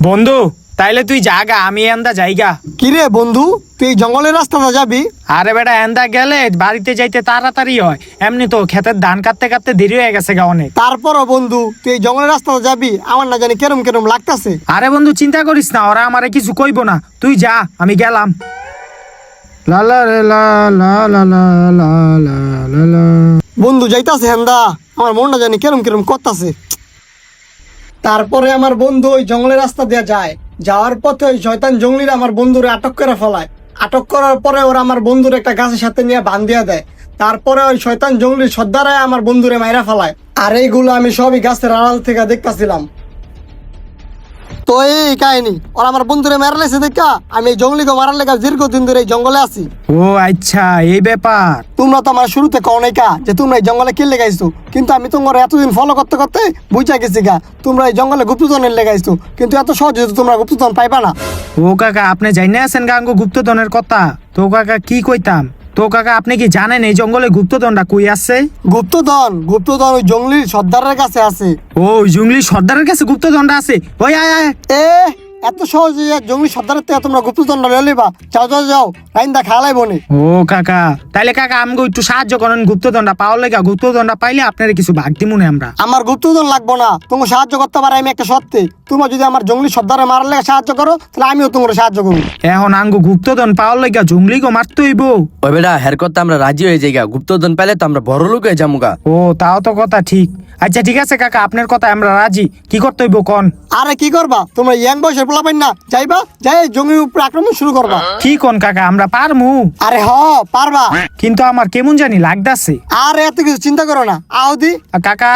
বন্ধু, তাইলে তুই জাগা, আমি এন্দা যাইগা। কিরে বন্ধু, তুই এই জঙ্গলের রাস্তাটা যাবি? আরে বেটা, এন্দা গেলে বাড়িতে যাইতে তাড়াতাড়ি হয়, এমনি তো ক্ষেতের ধান কাটতে কাটতে দেরি হয়ে গেছে গা অনেক। তারপরও বন্ধু তুই এই জঙ্গলের রাস্তাটা যাবি, আমার না জানি কেরম কেরম লাগতাছে। আরে বন্ধু, চিন্তা করিস না, ওরা আমারে কিছু কইবো না, তুই যা, আমি গেলাম। লা লা রে লা লা লা লা লা লা লা লা। বন্ধু যাইতাছে হেন্দা, আমার মনটা জানি কেরম কেরম করতাছে। তারপরে আমার বন্ধু ওই জঙ্গলের রাস্তা দিয়ে যায়, যাওয়ার পথে ওই শয়তান জঙ্গলিরা আমার বন্ধুরে আটক করে ফেলায়। আটক করার পরে ওরা আমার বন্ধুর একটা গাছের সাথে নিয়ে বান্ধিয়া দেয়। তারপরে ওই শয়তান জঙ্গলির সর্দারায় আমার বন্ধুরে মাইরা ফেলায়। আর এইগুলো আমি সবই গাছের আড়াল থেকে দেখতাছিলাম। তো এই কাহিনী, ওরা আমার বন্ধুরে মারলেছে দেখা আমি এই জঙ্গলিকে মারার লেগে দীর্ঘদিন ধরে এই জঙ্গলে আছি। ও আচ্ছা, এই ব্যাপার। তোমরা তো আমার শুরুতে কও নাই কা যে তোমরা এই জঙ্গলে কি লেগাইছো, কিন্তু আমি তোমার এতদিন ফলো করতে করতে বুঝা গেছি গা তোমরা এই জঙ্গলে গুপ্তধনের লেগাইছো, কিন্তু এত সহজে তো তোমরা গুপ্তধন পাইবা না। ও কাকা, আপনি জানেন আছেন গাঙ্গ গুপ্তধনের কথা? তো কাকা কি কইতাম? তো কাকা, আপনি কি জানেন এই জঙ্গলে গুপ্তধনটা কই আছে? গুপ্তধন গুপ্তধন ওই জঙ্গলির সর্দারের কাছে আছে। ও, ওই জঙ্গলি সর্দারের কাছে গুপ্তধনটা আছে? ওই আয় আয়। এ এত সহজে জঙ্গলি সর্দারের থেকে তোমরা গুপ্তধনটা লয়ে লিবা? যাও যাও যাও, রাইন্দা খালাই বনে। ও কাকা, তাইলে কাকা আমাকে একটু সাহায্য করেন গুপ্তধনটা পাওয়ার লেগা। গুপ্তধনটা পাইলে আপনার কিছু ভাগ দিমুনে আমরা। আমার গুপ্তধন লাগবো না, তোমাকে সাহায্য করতে পারে আমি একটা সত্যি। তোমরা যদি আমার জঙ্গলি সর্দারে মারার লেগে সাহায্য করো, তাহলে আমিও তোমার সাহায্য করবো। এখন আঙ্গু গুপ্তধন পাওয়ার লেগা জঙ্গলি গো মারতে হইব। ওই বেটা, হের করতে আমরা রাজি হয়ে যাই গা, গুপ্তধন পেলে তো আমরা বড় লোক হয়ে যাবো গা। ও, তাও তো কথা ঠিক। আচ্ছা ঠিক আছে কাকা, আপনার কথা আমরা রাজি। কি করতে হইব কোন? আরে কি করবা তোমরা, ইয়াং বয়সের পোলা পাই না, যাইবা যাই জঙ্গলির উপরে আক্রমণ শুরু করবা। কি কোন কাকা, আমরা পারমু? আরে হ পারবা, কিন্তু আমার কেমন জানি লাগতাছে। আর এত কিছু চিন্তা করো না, আও দি কাকা,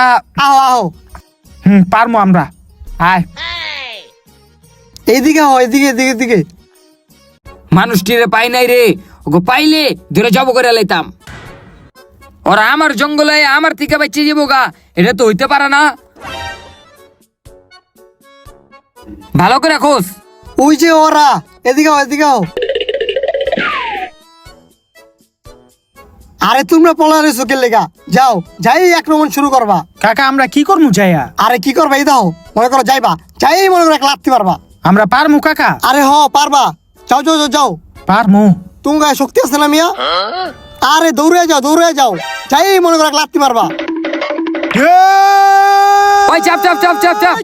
আও আও। পারমু আমরা। আয়। এইদিকে আও, এদিকে এদিকে এদিকে। মানুষটিরে পাই নাই রে, ওকে পাইলে ধরে জব করে লাইতাম। ওরা আমার জঙ্গলে আমার থেকে বাঁচিয়ে যাবো গা, এটা তো হইতে পারে না। ভালো করে খোঁজ। ওই যে ওরা, এদিকে আও, এদিকে আও। আরে তোমরা পলার চোখের লেগা যাও, যাই আক্রমণ শুরু করবা। কাকা আমরা কি করবো যাইয়া? আরে কি করবা, এই দাও মনে করো যাইবা, যাই মনে করো এক লাথি পারবা। আমরা পারমু কাকা? আরে হ পারবা, যাও যাও যাও যাও। পারমু। তুমি গায়ে শক্তি আছে না মিয়া? আরে দৌড়ে যাও, দৌড়ে যাও, যাই মনে করো এক লাথি মারবা। ওই চাপ চাপ চাপ চাপ চাপ।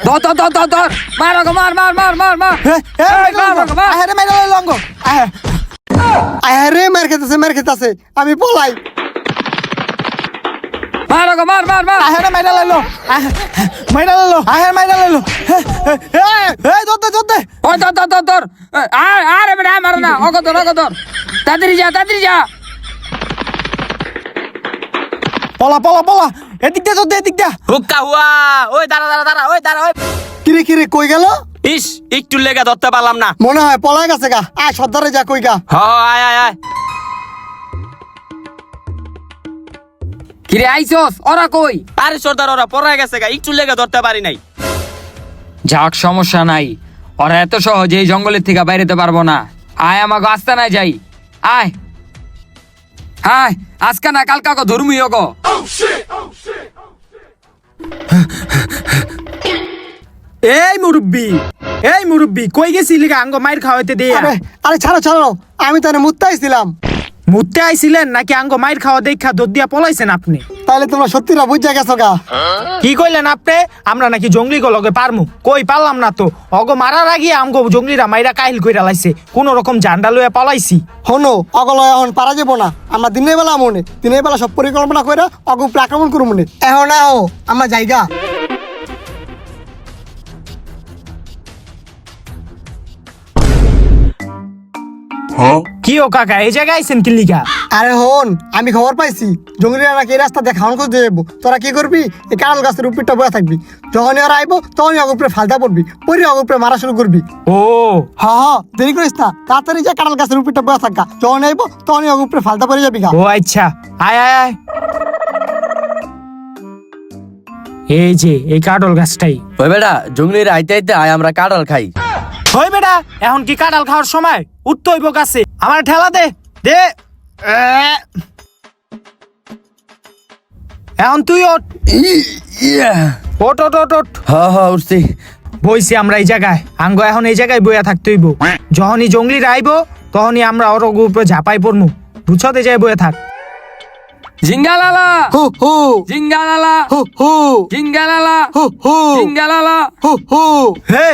ধর ধর ধর ধর ধর, মার ওকে, মার মার মার মার মার। এই, মার ওকে, মার। আরে মের খেতেছে, মের খেতেছে, আমি পলাই। মার ওকে, মার মার মার। ওই ধর ধর ধর ধর। আরে বেটা মার না, ওকে ধর ওকে ধর। তাড়াতাড়ি যা, তাড়াতাড়ি যা। পলা পলা পলা, এদিক দিয়ে ধরতে, এদিক দিয়ে। হুক্কা হুয়া, ওই দাঁড়া দাঁড়া দাঁড়া, ওই দাঁড়া, ওই। কিরে কিরে কই গেল? ইস, একটু লেগে ধরতে পারলাম না। মনে হয় পলাই গেছে গা। আয় সর্দারে যা, কই গা। হ আয় আয় আয়। কিরে আইসস, ওরা কই? আরে সর্দার ওরা পড়ে গেছে গা, একটু লেগে ধরতে পারি নাই। যাক সমস্যা নাই, ওরা এত সহজে এই জঙ্গলের থেকে বাইরেতে পারবো না। আয় আমাকে আস্তানায় যাই, আয় আয়। আজকে না কালকা গো ধর্মীয় গো। এই মুরব্বি কই গেছিলি গা আঙ্গ মাইর খাওয়াইতে দিয়ে? আরে আরে ছাড়ো ছাড়ো, আমি তো মুত্তে আইছিলাম। মুতে আইছিলেন নাকি আঙ্গ মাইর খাওয়া দেখা দৌড় দিয়া পলাইছেন আপনি? তাহলে তোমরা সত্যিরা বুঝা গেছো গা। কি কইলেন আপনি? আমরা নাকি জঙ্গলি গো লগে পারমু? কই পারলাম না তো। অগো মারার আগে আমগো জঙ্গলিরা মাইরা কাহিল কইরা লাইছে, কোন রকম জান্ডা লইয়া পলাইছি। হনো অগল এখন পারা যাবো না। আমরা দিনের বেলা মনে, দিনের বেলা সব পরিকল্পনা করে অগ উপরে আক্রমণ করবো মনে। এখন আও আমার জায়গা। কি ও কাকা এই জায়গায় আইছেন কি লিগা? আরে হন, আমি খবর পাইছি জঙ্গলিরা নাকি এই রাস্তা দিয়ে খাওয়ান করতে যাবো। তোরা কি করবি, এই কাঁড়াল গাছের উপরটা বয়ে থাকবি। যখনই ওরা আইবো তখনই অগ উপরে ফালতা পড়বি, পরি অগ উপরে মারা শুরু করবি। ও হা হা, দেরি করিস না, তাড়াতাড়ি যা কাঁড়াল গাছের উপরটা বয়ে থাকা। যখন আইবো তখনই অগ উপরে ফালতা পড়ে যাবি গা। ও আচ্ছা, আয় আয় আয়। এই যে এই কাটল গাছটাই। ওই বেটা জঙ্গলির আইতে আইতে আয় আমরা কাঁঠাল খাই। ওই বেটা এখন কি কাঁঠাল খাওয়ার সময়? উঠতে হইব গাছে, আমার ঠেলা দে দে। এখন তুই ওঠ ওঠ ওঠ ওঠ ওঠ। হ্যাঁ উঠছি। বইছি আমরা এই জায়গায়, আঙ্গ এখন এই জায়গায় বইয়া থাকতে হইব। যখনই জঙ্গলিরা আইব তখনই আমরা ওর উপরে ঝাঁপাই পড়মু, বুঝতে যাই বইয়া থাক। জিঙ্গালালা হু হু জিঙ্গালালা হু হু জিঙ্গালালা হু হু জিঙ্গালালা। হু হু। হে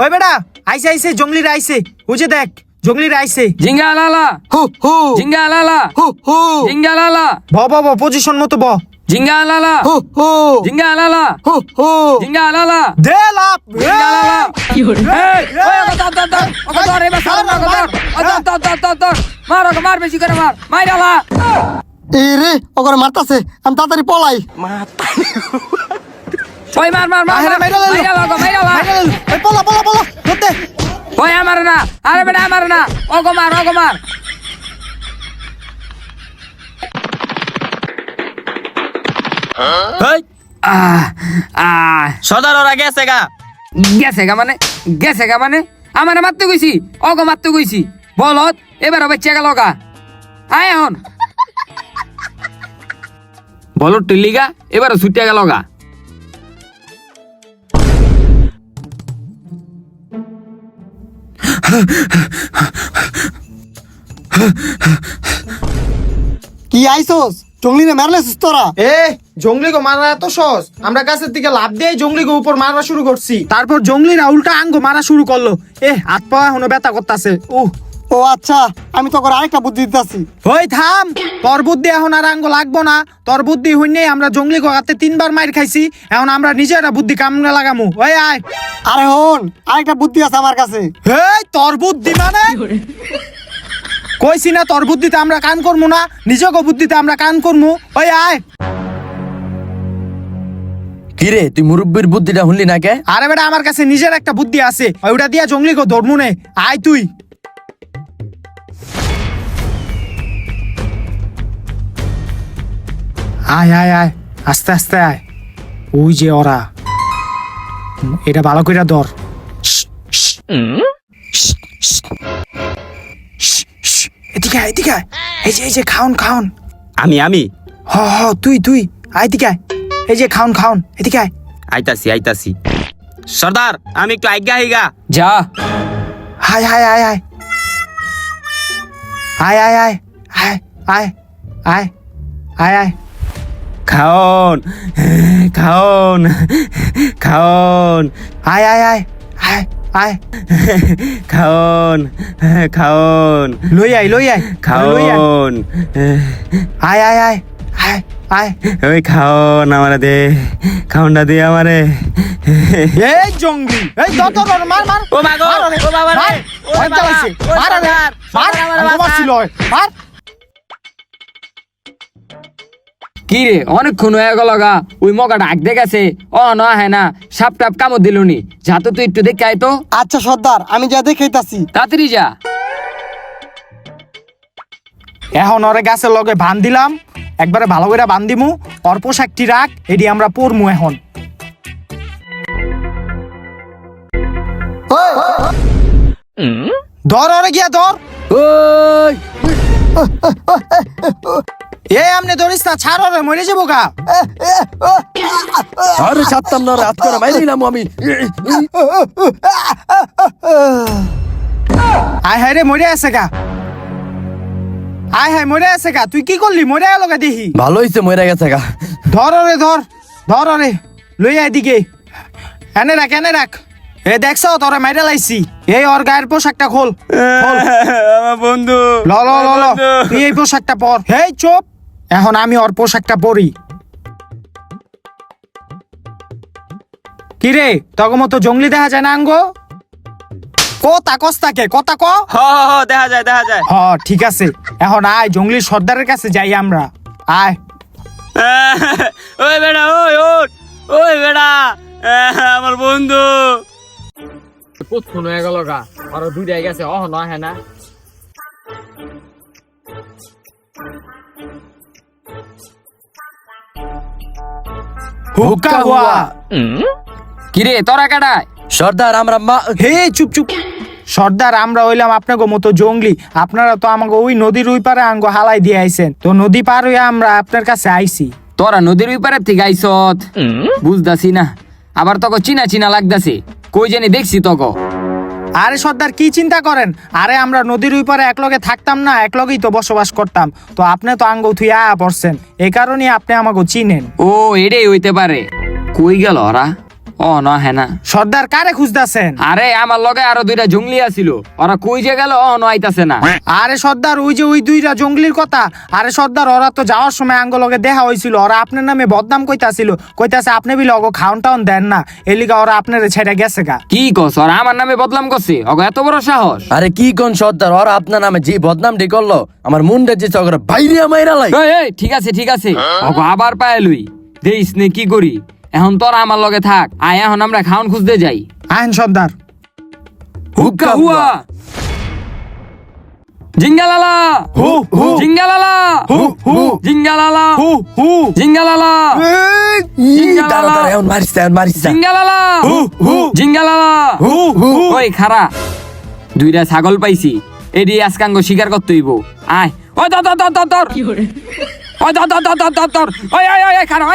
ওই বেটা আইছে আইছে, জঙ্গলিরা আইছে, বুঝে দেখ জঙ্গলিরা আইছে। জিঙ্গালালা হু হু জিঙ্গালালা হু হু জিঙ্গালালা ব ব ব পজিশন মতো ব। জিঙ্গালালা হু হু জিঙ্গালালা হু হু। জিঙ্গালালা দে লাভ। জিঙ্গালালা। এই, ওই ওকে ধর, ধর, ধর, ওকে ধর, এবার সালাম না, ওকে ধর। ও ধর, ধর, ধর, ধর, ধর। মার ওকে, মার, বেশি করে মার, মাইরালা। এই রে ওগরে মারতাছে, আমি তাড়াতাড়ি পলাই। ওই মার মার মার, আরে, মাইরা লাইলো। মাইরালা ওকে, মাইরালা। এই পলা পলা পলা ধরতে। ওই আমার না, আরে বেটা আমার না, ওকে মার, ওকে মার। হেই, আহ, আহ, সর্দার ওরা গেছে গা। গেছে গা মানে আমার মারতে কইছি, ওকে মারতে কইছি। বলত এবার বাচ্চা গেল গা। আয় এখন বলত টিলিগা, এবার ছুটিয়া গেল গা। কি আইসোস, জঙ্গলিরে মারলেছিস তোরা? এ জঙ্গলি গো মারা এত সহজ? আমরা গাছের দিকে লাভ দিয়ে জঙ্গলি গো উপর মারা শুরু করছি, তারপর জঙ্গলিরা উল্টা আঙ্গ মারা শুরু করলো। হাত পা এখনো ব্যথা করতেছে। ও আচ্ছা, আমি তোকে আরেকটা বুদ্ধি দিতেছি। ওই থাম, তোর বুদ্ধি এখন আর আঙ্গ লাগবো না। তোর বুদ্ধি হইনে আমরা জঙ্গলি গো হাতে 3 বার মাইর খাইছি, এখন আমরা নিজেরা বুদ্ধি কামড়ে লাগামু। ওই আয়। আরে হন, আরেকটা বুদ্ধি আছে আমার কাছে। এই তোর বুদ্ধি মানে? কইছি না তোর বুদ্ধিতে আমরা কান করবো না, নিজেকে বুদ্ধিতে আমরা কান করবো। ওই আয়। কিরে তুই মুরব্বীর বুদ্ধিটা শুনলি না কে? আরে বেটা আমার কাছে নিজের একটা বুদ্ধি আছে, ওইটা দিয়া জঙ্গলি গো ধরমু নে। আয় তুই। আয় আয় আয়, আস্তে আস্তে আয়। ওই যে ওরা, এটা ভালো করে ধর। এদিকে আয়, এদিকে আয়। এই যে খাউন খাউন। আমি হ তুই আয়, এদিকে আয়। এই যে খাউন খাউন, এদিকে আয়। আইতাছি সর্দার, আমি একটু আজ্ঞা হইগা। যা। আয় আয় আয় আয় আয় আয় আয় আয় আয় আয় আয় আয়। খাওন আয় আয় আয় আয় আয়। খাওন লই আয় লই আয়। খাওন আয় আয় আয় আয় আয়। ওই খাওন আমারে দে, খাওনটা দে আমারে। এই জঙ্গলি, এই দর মার মার। ও মা গো, মার ওরে, ও বাবা রে, মার। ও মার বাবা, চালাইছে, ও মার ওরে, সর্দার, মার। সর্দার আমার আমাকে বাঁচা। মারছিল ওই, মার। কি রে অনেকক্ষণ হয়ে গেল গা, ওই মগা ডাক দে গেছে। ও না হ্যাঁ না, সাপ টাপ কামড় দিলুনি। যা তো তুই একটু দেখে আয় তো, আচ্ছা সর্দার, আমি যা দেখাইতাছি। তাড়াতাড়ি যা। এখন ওরে গাছের লগে বান দিলাম, একবারে ভালো করে বান দিমু। ওর পোশাকটি রাখ, এটি আমরা পরমু এখন। ধর ওরে গিয়া ধর। ওই এ আমনে ধরিস না, ছাড় ওরে, মরে যাবো গা। আরে সাততাম না, রাত করে মাইরে দিলাম আমি। আয় হায় রে, মরে আছে গা। আয় হায়, মরে আছে গা। তুই কি করলি? মরে গেল গা দেখি। ভালো হইছে মরে গেছে গা। ধর ওরে, ধর ওরে, লই আয় দিকে। এনে রাখ, এনে রাখ। এ দেখছ, তোরে মাইরা লাইছি। এই ওর গায়ের পোশাকটা খোল। আমার বন্ধু, ল ল ল ল, তুই এই পোশাকটা পর। হেই চুপ, এখন আমি ওর পোশাকটা পরি। কিরে, তখন মতো জঙ্গলি দেখা যায় না আঙ্গো? কথা কস্তাকে কথা ক। দেখা যায়। হ ঠিক আছে, এখন আয় জঙ্গলির সর্দারের কাছে যাই আমরা। আয়। ওই বেড়া, ওই বেড়া, আমার বন্ধু। কতক্ষণ হয়ে গেল গা, আরো দুইটাই গেছে। ও না হ্যাঁ না, হুক্কা হুয়া। কিরে তোরা কাটায়? সর্দার আমরা হে চুপ চুপ। সর্দার, আমরা হইলাম আপনাকে মতো জঙ্গলি। আপনারা তো আমাকে ওই নদীর ওই পারে আঙ্গ হালাই দিয়ে আইছেন, তো নদী পার হইয়া আমরা আপনার কাছে আইছি। তোরা নদীর ওই পারের থেকে আইসত, বুঝতাছি না। আবার তোকে চিনা চিনা লাগতাছে, কই জানি দেখছি তোকে। আরে সর্দার, কি চিন্তা করেন? আরে আমরা নদীর ওই পারে একলগে থাকতাম না, একলগেই তো বসবাস করতাম। তো আপনি তো আঙ্গ থুই আয়া পড়ছেন, এই কারণে আপনি আমাকে চিনেন। ও এটাই হইতে পারে। কই গেল ওরা? ও না হ্যাঁ না। সর্দার, কারে খুঁজতেছেন? আরে আমার লগে আরো দুইটা জঙ্গলি আছিল, ওরা কই যে গেল? ও ন আইতাছে না। আরে সর্দার, ওই যে ওই দুইটা জঙ্গলির কথা। আরে সর্দার, ওরা তো যাওয়ার সময় আঙ্গ লগে দেখা হয়েছিল। ওরা আপনার নামে বদনাম কইতাছে আপনি বিলে অগো খাওন টাউন দেন না, এলিগা ওরা আপনার ছেড়ে গেছে গা। কি কস? ওরা আমার নামে বদনাম করছে? ওগো এত বড় সাহস? আরে কি কোন সর্দার, ওরা আপনার নামে যে বদনামটি করলো, আমার মুন্ডে যে চক্র বাইরে মাইরা লাই। এই, এই, ঠিক আছে। ওগো আবার পায়ে লুই দেইস নে, কি করি এখন? তোরা আমার লগে থাক, আয় এখন আমরা খাওন খুঁজতে যাই। আইন সর্দার। হুক্কা হুয়া, জিঙ্গালালা, হু হু জিঙ্গালালা, হু হু জিঙ্গালালা, হু হু জিঙ্গালালা, দাঁড়া এখন মারিস না। জিঙ্গালালা, হু হু জিঙ্গালালা। হু হু। ওই খারা, দুইটা ছাগল পাইছি, এডি আজকাঙ্গ শিকার করতে হইব। আয়, ওই ধর। ওই ধর। ওই খারা,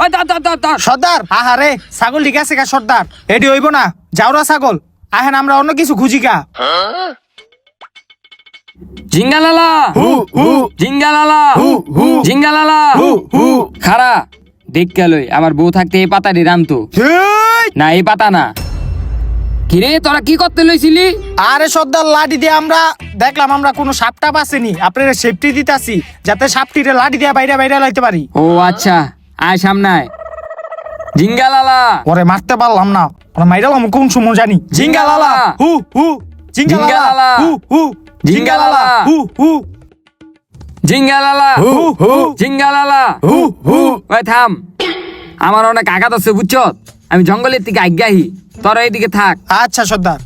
ওই ধর। সর্দার, আহারে ছাগল ঠিক আছে গা সর্দার, এটি হইব না, যাওরা ছাগল। আহেন আমরা অন্য কিছু খুঁজি গা। জিঙ্গালালা, জিঙ্গালালা, জিঙ্গালালা। খারা, দেখ লই আমার বউ থাকতে এই পাতাটি রামতো না, এই পাতা না। কিরে তোরা কি করতে লইছিলি? আরে সর্দার, লাঠি দিয়ে আমরা দেখলাম আমরা কোনো সাপ টাপ আসেনি, আপনারা সেফটি দিতাছি যাতে সাপটিরে লাঠি দিয়ে বাইরে লাইতে পারি। ও আচ্ছা, আয় সামনে আয়। জিঙ্গালালা, ওরে মারতে পারলাম না, ওরা মাইরালাম কোন সময় জানি। জিঙ্গালালা, হু হু, জিঙ্গালালা, হু হু, জিঙ্গালালা, হু হু, জিঙ্গালালা, জিঙ্গালালা। ওই থাম, আমার অনেক আঘাত আছে বুঝছ। আমি জঙ্গলের দিকে আজ্ঞাহি, তোরা এইদিকে থাক। আচ্ছা সর্দার।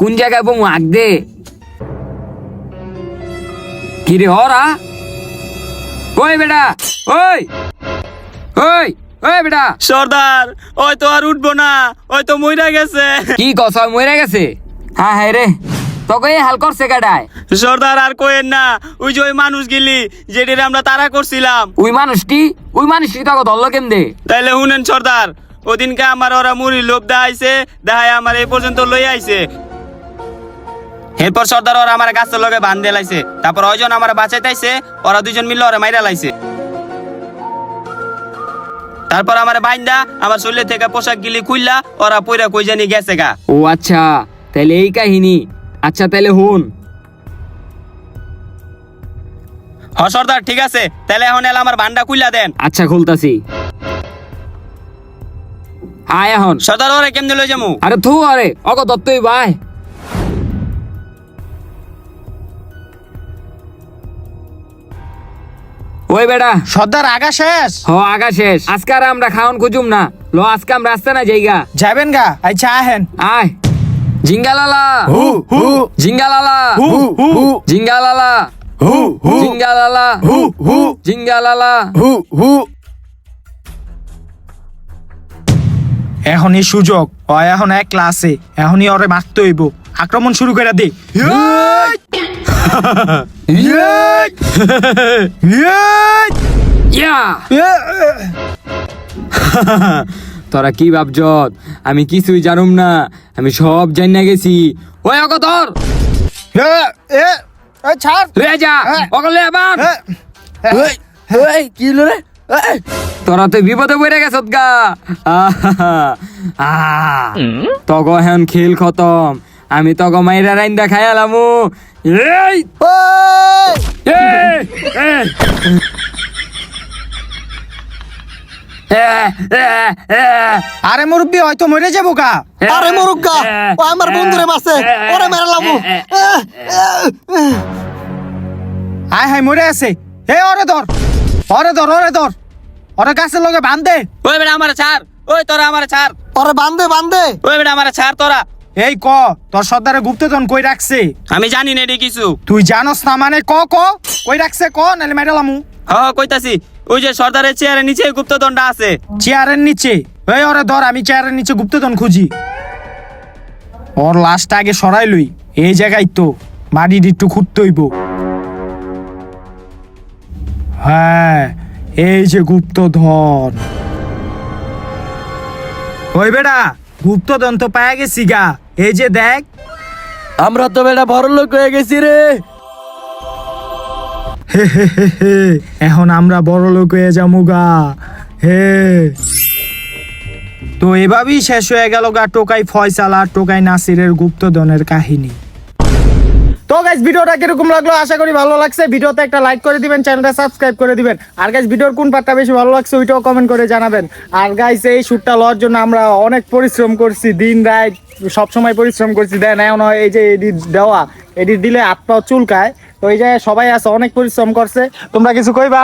কোন জায়গায় বমু আগ দে। কি রে ওরা? ওই বেটা, ওই ওই ওই বেটা, সর্দার ওই তো আর উঠবো না, ওই তো মইরা গেছে। কি কস মরে গেছে? হ্যাঁ হ্যাঁ রে, তোকে এই হাল করছে কাটায়। সর্দার আর কোয়েন না, ওই যে ওই মানুষ গেলি যেটির আমরা তাড়া করছিলাম, ওই মানুষটি তোকে ধরলো কেমনে? তাইলে শুনেন সর্দার, ওদিনকে আমার ওরা মুড়ির লোভ দেখাইছে, দেখায় আমার এই পর্যন্ত লই আইছে। এরপর সর্দার ওরা আমার গাছের লগে বান্ধে লাইছে, তারপর ওইজন আমার বাঁচাইতাইছে, ওরা দুজন মিলে ওরা মাইরা লাইছে। তারপর আমার বাইন্দা আমার শরীর থেকে পোশাক গিলি খুললা ওরা পইরা কই জানি গেছে গা। ও আচ্ছা, তাহলে এই কাহিনী। আচ্ছা তাহলে হুন। হ সর্দার ঠিক আছে, তাহলে এখন এলা আমার বান্ডা খুললা দেন। আচ্ছা খুলতাছি, আয় এখন। সর্দার ওরে কেমনে লই যামু? আরে থু, আরে অগ দত্তই ভাই। ওই বেটা, সর্দার আগা শেষ? আগা শেষ। আজকে আর আমরা খাওন খুঁজুম না, লো আজকে আমরা রাস্তা না জায়গা যাবেন গা? আচ্ছা আহেন। আয়। জিঙ্গালালা জিঙ্গালালা জিঙ্গালালা জিঙ্গালালা জিঙ্গালালা। এখনই সুযোগ, ও এখন এক ক্লাসে, এখনই ওরে মারতে হইব। আক্রমণ শুরু করে দে। ইয়া! তোরা কি ভাবছ আমি কিছুই জানুম না? আমি সব জানিয়ে গেছি। ওই অগতর ছাড়। লয়ে যা, অগলে আবার। কি হলো রে? এই, তোরা তো বিপদে পড়ে গেছ গা। তগ এখন খেল খতম, আমি তগ মাইরা রাইন্দা খাইলামু। এই আরে মুরব্বি হয়তো মরে যাবো গা। আরে মরুগা, ও আমার বন্ধুরে মারছে, ওরে মেরে লামু। আয় হায় মরে আছে। হে ওরে ধর, ওরে ধর, ওরে ধর, ওরে গাছের লগে বান্ধে। ওই বেটা আমার ছাড়, ওই তোরা আমার ছাড়, ওরে বান্ধে বান্ধে। ওই বেটা আমার ছাড় তোরা। এই ক, তোর সর্দারে গুপ্তধন কই রাখছে? আমি জানি না এটি কিছু। তুই জানোস না মানে ক ক, কই রাখছে ক, নাহলে মেডালামু। কইতাছি, ওই যে সর্দারের চেয়ারের নিচে গুপ্তদণ্ডা আছে। চেয়ারের নিচে? এই ওরে ধর, আমি চেয়ারের নিচে গুপ্তধন খুঁজি। ওর লাশটা আগে সরাই লই, এই জায়গায় তো মাটি একটু খুঁড়তে হইব। হ্যাঁ, এই যে গুপ্তধন। ওই বেটা, গুপ্তধন তো পায়া গেছি গা, এই যে দেখ। আমরা তো বেটা বড় লোক হয়ে গেছি রে। এখন আমরা বড় লোক হয়ে যাবো গা। হে, তো এভাবেই শেষ হয়ে গেল গা টোকাই ফয়সালা, টোকাই নাসিরের গুপ্তধনের কাহিনী। তো গাইস, ভিডিওটা কিরকম লাগলো আশা করি ভালো লাগছে। ভিডিওতে একটা লাইক করে দিবেন, চ্যানেলটা সাবস্ক্রাইব করে দিবেন। আর গাইস, ভিডিওর কোন পার্টটা বেশি ভালো লাগছে ওইটাও কমেন্ট করে জানাবেন। আর গাইস, এই শুটটা লওয়ার জন্য আমরা অনেক পরিশ্রম করছি, দিন রাত সবসময় পরিশ্রম করছি। দেন এখন এই যে এডিট দেওয়া, এডিট দিলে হাত পাও চুলকায়, তো এই যে সবাই আছে অনেক পরিশ্রম করছে। তোমরা কিছু কইবা?